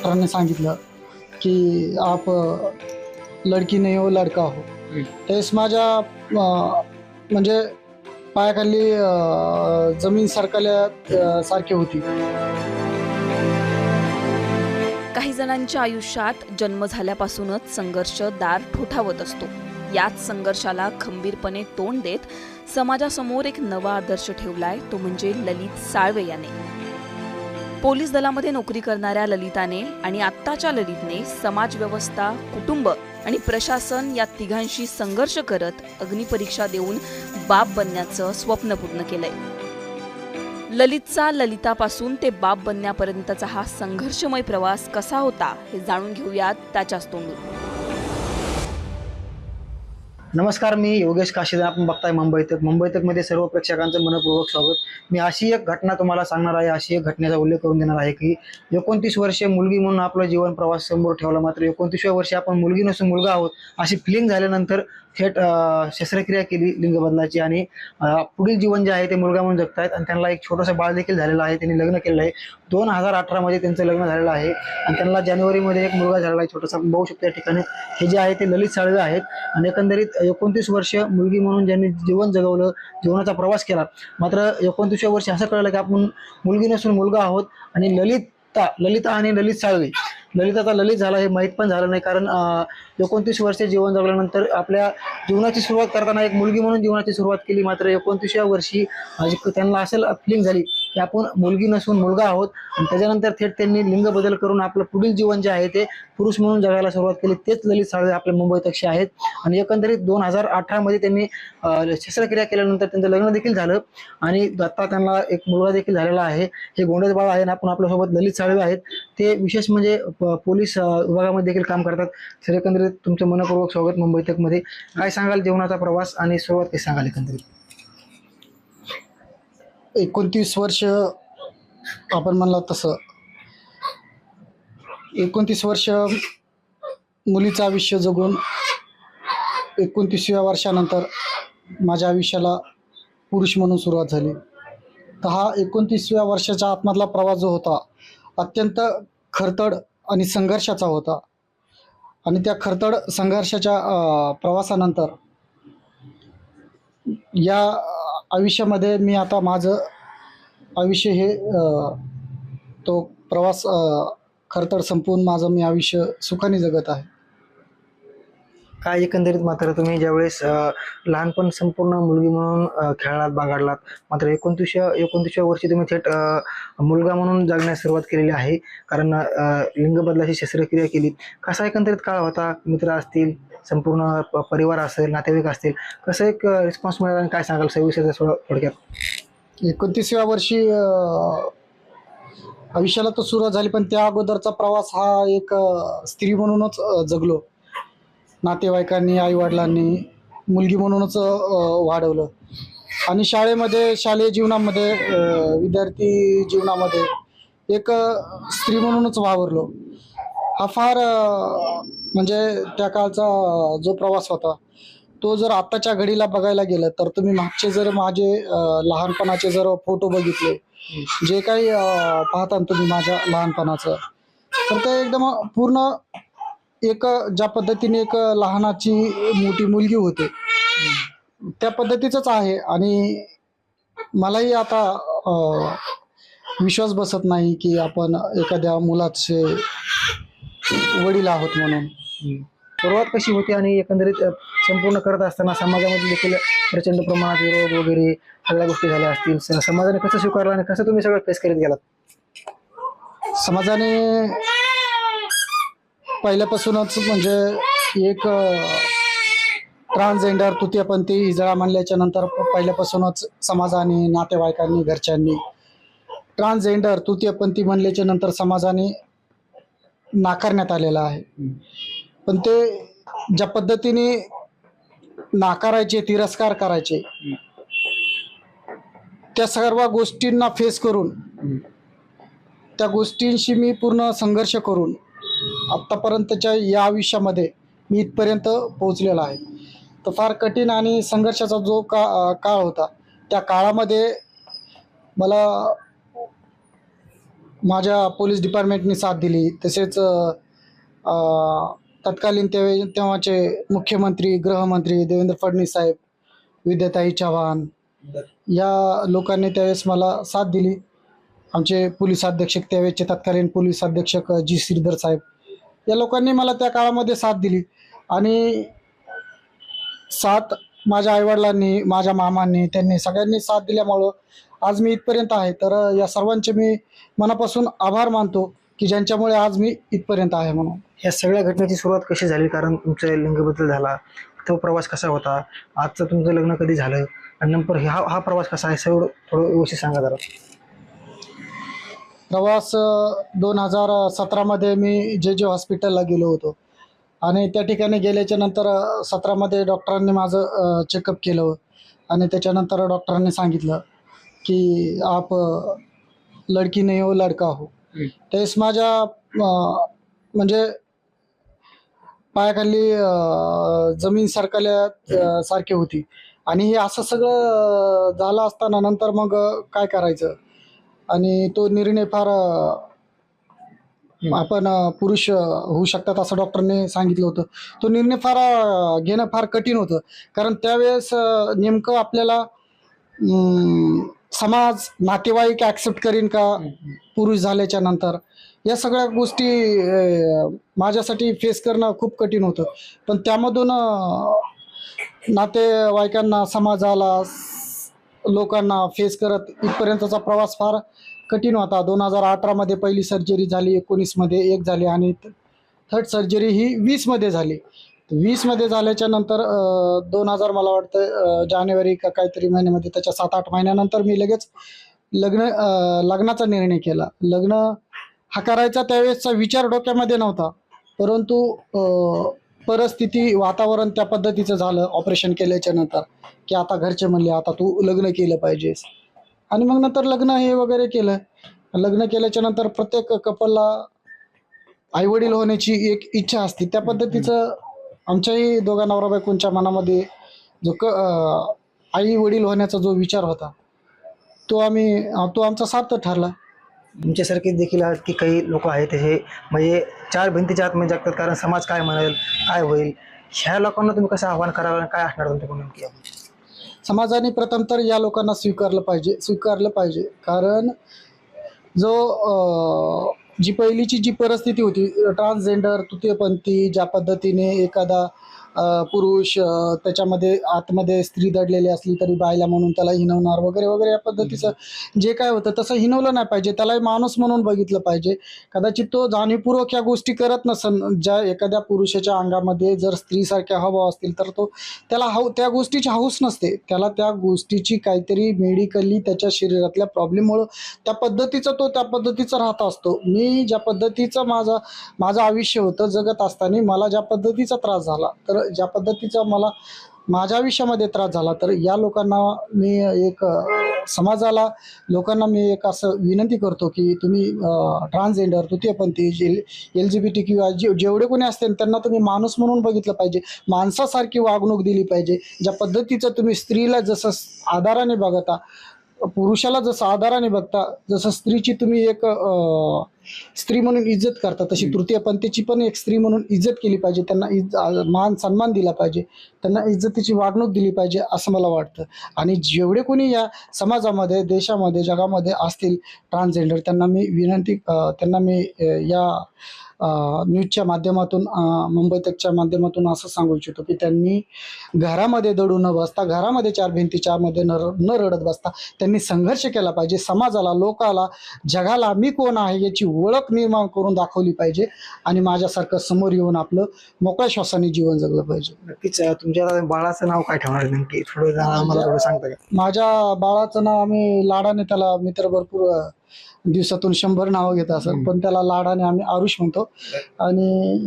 डॉक्टरांनी सांगितलं की आप लडकी नाही हो लडका हो. त्यावेळेस माझ्या म्हणजे पायाखाली जमीन सरकल्या सारखी होती. काही जणांच्या आयुष्यात जन्म झाल्यापासूनच संघर्ष दार ठोठावत असतो. याच संघर्षाला खंबीरपणे तोंड देत समाजासमोर एक नवा आदर्श ठेवलाय, तो म्हणजे ललित साळवे याने. पोलीस दलामध्ये नोकरी करणाऱ्या ललिताने आणि आत्ताच्या ललितने समाजव्यवस्था, कुटुंब आणि प्रशासन या तिघांशी संघर्ष करत अग्निपरीक्षा देऊन बाप बनण्याचं स्वप्न पूर्ण केलंय. ललितचा ललितापासून ते बाप बनण्यापर्यंतचा हा संघर्षमय प्रवास कसा होता हे जाणून घेऊयात त्याच्याच तोंडून. नमस्कार, मी योगेश काशीदार. आपण बघताय मुंबई तक. मुंबई तक मध्ये सर्व प्रेक्षकांचं मनपूर्वक स्वागत. मी अशी एक घटना तुम्हाला सांगणार आहे, अशी एक घटनेचा उल्लेख करून देणार आहे की 29 वर्षे मुलगी म्हणून आपला जीवन प्रवास समोर ठेवला, मात्र 29व्या वर्षी आपण मुलगी नसून मुलगा आहोत अशी फिलिंग झाल्यानंतर थेट शस्त्रक्रिया केली लिंग बदलाची आणि पुढील जीवन जे आहे ते मुलगा म्हणून जगतायत. आणि त्यांना एक छोटंसं बाळ देखील झालेलं आहे. त्यांनी लग्न केलेलं आहे. 2018 मध्ये त्यांचं लग्न झालेलं आहे आणि त्यांना जानेवारीमध्ये एक मुलगा झालेला आहे छोटासा. बघू शकतो या ठिकाणी हे जे आहे ते ललित साळवे आहेत. आणि एकंदरीत 29 वर्ष मुलगी म्हणून ज्यांनी जीवन जगवलं, जीवनाचा प्रवास केला, मात्र 29व्या वर्षी असं कळलं की आपण मुलगी नसून मुलगा आहोत. आणि ललिता आणि ललित साळवे, ललिताचा ललित झाला हे माहीत पण झालं नाही, कारण 29 वर्षे जीवन जगल्यानंतर आपल्या जीवनाची सुरुवात करताना एक मुलगी म्हणून जीवनाची सुरुवात केली, मात्र 29व्या वर्षी त्यांना असं फिलिंग झाली की आपण मुलगी नसून मुलगा आहोत. आणि त्याच्यानंतर थेट त्यांनी लिंग बदल करून आपलं पुढील जीवन जे आहे ते पुरुष म्हणून जगायला सुरुवात केली. तेच ललित साळवे आपल्या मुंबई तक्षी आहेत. आणि एकंदरीत 2018 मध्ये त्यांनी शस्त्रक्रिया केल्यानंतर त्यांचं लग्न देखील झालं आणि आता त्यांना एक मुलगा देखील झालेला आहे. हे गोंडस बाळ आहे. आपण आपल्यासोबत ललित साळवे आहेत. ते विशेष म्हणजे पोलीस विभागामध्ये देखील काम करतात. तर एकंदरीत तुमचं मनपूर्वक स्वागत मुंबई तक मध्ये. काय सांगाल जीवनाचा प्रवास आणि सुरुवात काय सांगाल एकंदरीत? 29 वर्ष आपण म्हणलं तसं 29 वर्ष मुलीचं आयुष्य जगून 29व्या वर्षानंतर माझ्या आयुष्याला पुरुष म्हणून सुरुवात झाली. तर हा 29व्या वर्षाच्या आतमधला प्रवास जो होता अत्यंत खडतर आणि संघर्षाचा होता. आणि त्या खडतर संघर्षाच्या प्रवासानंतर या आयुष्यामध्ये मी आता माझं आयुष्य हे तो प्रवास खडतर संपवून माझं मी आयुष्य सुखाने जगत आहे. काय एकंदरीत मात्र तुम्ही ज्यावेळेस लहानपण संपूर्ण मुलगी म्हणून खेळात बागडलात, मात्र 29व्या वर्षी तुम्ही थेट मुलगा म्हणून जगण्यास सुरुवात केलेली आहे, कारण लिंग बदलाची शस्त्रक्रिया केली. कसा एकंदरीत काळ होता? मित्र असतील, संपूर्ण परिवार असेल, नातेवाईक असतील, कसं एक रिस्पॉन्स मिळाला आणि काय सांगाल सविस्तर थोडक्यात? 29व्या वर्षी आयुष्याला तर सुरुवात झाली, पण त्या अगोदरचा प्रवास हा एक स्त्री म्हणूनच जगलो. नातेवाईकांनी, आईवडिलांनी मुलगी म्हणूनच वाढवलं. आणि शाळेमध्ये, शालेय जीवनामध्ये, विद्यार्थी जीवनामध्ये एक स्त्री म्हणूनच वावरलो. हा फार म्हणजे त्या काळचा जो प्रवास होता तो जर आत्ताच्या घडीला बघायला गेलं तर तुम्ही मागचे जर माझे लहानपणाचे जर फोटो बघितले, जे काही पाहता तुम्ही माझ्या लहानपणाचं, तर ते एकदम पूर्ण एक ज्या पद्धतीने एक लहानाची मोठी मुलगी होते त्या पद्धतीचंच आहे. आणि मलाही आता विश्वास बसत नाही की आपण एखाद्या मुलाचे वडील आहोत म्हणून. सुरुवात कशी होती आणि एकंदरीत संपूर्ण करत असताना समाजामध्ये देखील प्रचंड प्रमाणात विरोध वगैरे सगळ्या गोष्टी झाल्या असतील. समाजाने कसं स्वीकारलं आणि कसं तुम्ही सगळं फेस करीत गेलात? समाजाने पहिल्यापासूनच म्हणजे एक ट्रान्सजेंडर, तृतीयपंथी, हिजळा म्हणल्याच्या नंतर पहिल्यापासूनच समाजाने, नातेवाईकांनी, घरच्यांनी ट्रान्सजेंडर, तृतीयपंथी म्हणल्याच्या नंतर समाजाने नाकारण्यात आलेलं आहे. पण ते ज्या पद्धतीने नाकारायचे, तिरस्कार करायचे, त्या सर्व गोष्टींना फेस करून, त्या गोष्टींशी मी पूर्ण संघर्ष करून आत्तापर्यंतच्या या आयुष्यामध्ये मी इथपर्यंत पोहोचलेला आहे. तर फार कठीण आणि संघर्षाचा जो काळ होता, त्या काळामध्ये मला माझ्या पोलीस डिपार्टमेंटनी साथ दिली. तसेच तत्कालीन तेव्हाचे मुख्यमंत्री गृहमंत्री देवेंद्र फडणवीस साहेब, विद्याताई चव्हाण या लोकांनी त्यावेळेस मला साथ दिली. आमचे पोलीस अधीक्षक त्यावेळेचे तत्कालीन पोलीस अधीक्षक जी श्रीधर साहेब या लोकांनी मला त्या काळामध्ये साथ दिली. आणि साथ माझ्या आईवडिलांनी, माझ्या मामांनी, त्यांनी सगळ्यांनी साथ दिल्यामुळं आज मी इथपर्यंत आहे. तर या सर्वांचे मी मनापासून आभार मानतो की ज्यांच्यामुळे आज मी इथपर्यंत आहे म्हणून. या सगळ्या घटनेची सुरुवात कशी झाली, कारण तुमच्या लिंगबद्दल झाला, तो प्रवास कसा होता, आजचं तुमचं लग्न कधी झालं आणि नंतर हा प्रवास कसा आहे, सगळं थोडं व्यवस्थित सांगा जरा. प्रवास 2017मध्ये मी जे हॉस्पिटलला गेलो होतो आणि त्या ठिकाणी गेल्याच्या नंतर 17मध्ये डॉक्टरांनी माझं चेकअप केलं आणि त्याच्यानंतर डॉक्टरांनी सांगितलं की आप लडकी नाही हो लडका हो. त्यावेळेस माझ्या म्हणजे पायाखाली जमीन सरकल्या सारखी होती. आणि हे असं सगळं झालं असताना नंतर मग काय करायचं, आणि तो निर्णय फार आपण पुरुष होऊ शकतात असं डॉक्टरने सांगितलं होतं. तो निर्णय फार घेणं फार कठीण होतं, कारण त्यावेळेस नेमकं आपल्याला समाज, नातेवाईक ॲक्सेप्ट करीन का पुरुष झाल्याच्या नंतर, या सगळ्या गोष्टी माझ्यासाठी फेस करणं खूप कठीण होतं. पण त्यामधून नातेवाईकांना, समाजाला, लोकांना फेस करत इथपर्यंतचा प्रवास फार कठीण होता. 2018मध्ये पहिली सर्जरी झाली, 19मध्ये एक झाली आणि थर्ड सर्जरी ही 20मध्ये झाली. 20मध्ये झाल्याच्या नंतर 2000 मला वाटतं जानेवारी का काहीतरी महिन्यामध्ये, त्याच्या 7-8 महिन्यानंतर मी लगेच लग्नाचा निर्णय केला. लग्न हा करायचा त्यावेळेसचा विचार डोक्यामध्ये नव्हता, परंतु परिस्थिती, वातावरण त्या पद्धतीचं झालं ऑपरेशन केल्याच्या नंतर की आता घरचे म्हणले आता तू लग्न केलं पाहिजेस. आणि मग नंतर लग्न हे वगैरे केलं. लग्न केल्याच्या नंतर प्रत्येक कपलला आईवडील होण्याची एक इच्छा असते. त्या पद्धतीचं आमच्याही दोघा नवरा बायकोंच्या मनामध्ये जो आई वडील होण्याचा जो विचार होता तो आमचा सार्थ ठरला. तुमच्यासारखे देखील आहेत की काही लोक आहेत हे म्हणजे 4 भिंतीच्या आतमध्ये जगतात, कारण समाज काय म्हणेल, काय होईल, ह्या लोकांना तुम्ही कसं आव्हान करावं, काय असणार तुमच्याकडून की? समाजाने प्रथम तर या लोकांना स्वीकारलं पाहिजे. कारण जी पहिलीची जी परिस्थिती होती, ट्रान्सजेंडर, तृतीयपंथी, ज्या पद्धतीने एखादा पुरुष त्याच्यामध्ये आतमध्ये स्त्री दडलेली असली तरी बायला म्हणून त्याला हिणवणार वगैरे वगैरे, या पद्धतीचं जे काय होतं तसं हिणवलं नाही पाहिजे. त्यालाही माणूस म्हणून बघितलं पाहिजे. कदाचित तो जाणीवपूर्वक या गोष्टी करत नसन. ज्या एखाद्या पुरुषाच्या अंगामध्ये जर स्त्रीसारख्या हावभाव असतील तर त्याला त्या गोष्टीची हौस नसते. त्याला त्या गोष्टीची काहीतरी मेडिकली त्याच्या शरीरातल्या प्रॉब्लेममुळं त्या पद्धतीचा राहत असतो. मी ज्या पद्धतीचं माझं आयुष्य होतं जगत असताना मला ज्या पद्धतीचा त्रास झाला, तर ज्या पद्धतीचा मला माझ्या आयुष्यामध्ये त्रास झाला, तर या लोकांना मी समाजाला, लोकांना मी एक असं विनंती करतो की तुम्ही ट्रान्सजेंडर, तृतीयपंथी, LGBTQ जेवढे कोणी असतील त्यांना तुम्ही माणूस म्हणून बघितलं पाहिजे. माणसासारखी वागणूक दिली पाहिजे. ज्या पद्धतीचं तुम्ही स्त्रीला जसं आदराने बघता, पुरुषाला जसं आदराने बघता, जसं स्त्रीची तुम्ही एक स्त्री म्हणून इज्जत करता, तशी तृतीयपंथीची पण एक स्त्री म्हणून इज्जत केली पाहिजे. त्यांना मान सन्मान दिला पाहिजे, त्यांना इज्जतीची वागणूक दिली पाहिजे असं मला वाटतं. आणि जेवढे कोणी या समाजामध्ये, देशामध्ये, जगामध्ये असतील ट्रान्सजेंडर, त्यांना मी या न्यूजच्या माध्यमातून, मुंबई तकच्या माध्यमातून असं सांगू इच्छितो की त्यांनी घरामध्ये दडू न बसता, घरामध्ये 4 भिंतीच्या मध्ये न रडत बसता त्यांनी संघर्ष केला पाहिजे. समाजाला, लोकाला, जगाला मी कोण आहे याची ओळख निर्माण करून दाखवली पाहिजे आणि माझ्यासारखं समोर येऊन आपलं मोकळ्या श्वासाने जीवन जगलं पाहिजे. नक्कीच. तुमच्या बाळाचं नाव काय ठेवणार नेमकी, थोडं आम्हाला थोडं सांगता का? माझ्या बाळाचं नाव आम्ही लाडाने, त्याला मित्र भरपूर दिवसातून 100 नावं घेत असत, पण त्याला लाडाने आम्ही आरुष म्हणतो. आणि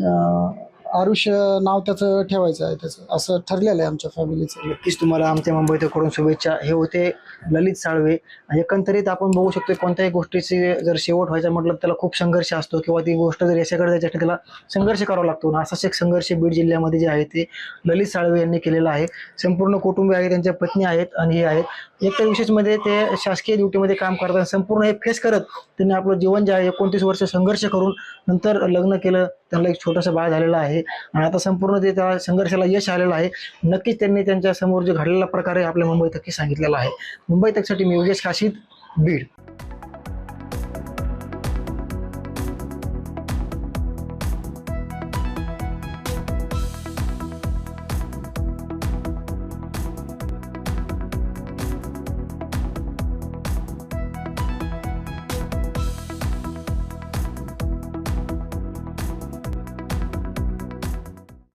आरुष नाव त्याचं ठेवायचं आहे, त्याचं असं ठरलेलं आहे आमच्या फॅमिलीचं. नक्कीच तुम्हाला आमच्या मुंबईतकडून शुभेच्छा. हे होते ललित साळवे. एकंदरीत आपण बघू शकतो कोणत्याही गोष्टीची जर शेवट व्हायचा म्हटलं तर त्याला खूप संघर्ष असतो किंवा ती गोष्ट जर यशाकडे जायची त्याला संघर्ष करावा लागतो ना. असाच एक संघर्ष बीड जिल्ह्यामध्ये जे आहे ते ललित साळवे यांनी केलेला आहे. संपूर्ण कुटुंब आहे, त्यांच्या पत्नी आहेत आणि हे आहेत. एक तर विशेषमध्ये ते शासकीय ड्युटीमध्ये काम करताना संपूर्ण हे फेस करत त्यांनी आपलं जीवन जे आहे 29 वर्ष संघर्ष करून नंतर लग्न केलं. त्यांना एक छोटंसं बाळ झालेलं आहे आणि आता संपूर्ण ते त्या संघर्षाला यश आलेलं आहे. नक्कीच त्यांनी त्यांच्या समोर जे घडलेला प्रकार आहे आपल्या मुंबई तक सांगितलेला आहे. मुंबई तकसाठी मी योगेश काशीद, बीड.